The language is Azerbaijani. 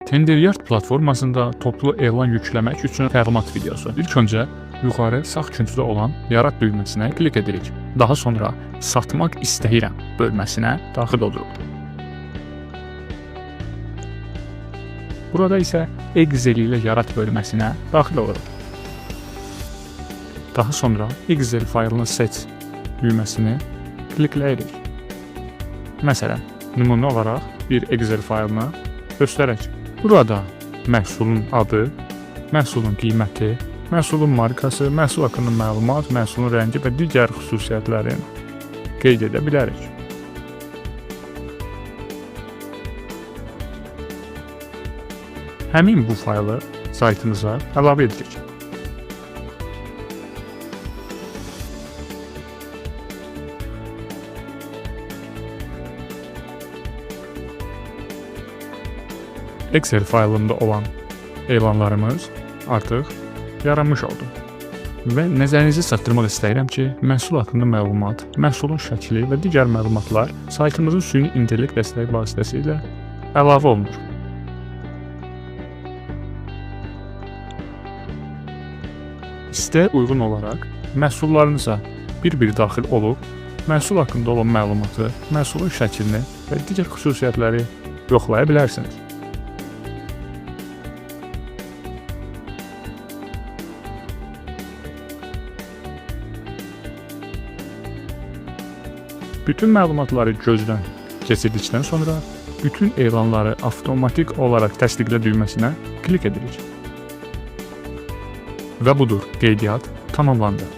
Tenderyard platformasında toplu elan yükləmək üçün təlimat videosu. İlk öncə yuxarı sağ küncdə olan Yarat düyməsinə klik edirik. Daha sonra Satmaq istəyirəm bölməsinə daxil oluruq. Burada isə Excel ilə Yarat bölməsinə daxil oluruq. Daha sonra Excel faylını seç düyməsini klikləyirik. Məsələn, nümunə olaraq bir Excel faylını göstərək. Burada məhsulun adı, məhsulun qiyməti, məhsulun markası, məhsul haqqında məlumat, məhsulun rəngi və digər xüsusiyyətlərini qeyd edə bilərik. Həmin bu faylı saytımıza əlavə edirik. Excel faylında olan elanlarımız artıq yaranmış oldu. Və nəzərinizi çatdırmaq istəyirəm ki, məhsul haqqında məlumat, məhsulun şəkli və digər məlumatlar saytımızın süni intellekt dəstəyi vasitəsilə əlavə olunur. İstəyə uyğun olaraq məhsullarınıza bir-bir daxil olub, məhsul haqqında olan məlumatı, məhsulun şəklini və digər xüsusiyyətləri yoxlaya bilərsiniz. Bütün məlumatları gözdən keçirdikdən sonra bütün elanları avtomatik olaraq təsdiqlə düyməsinə klik edirik. Və budur, qeydiyyat tamamlandı.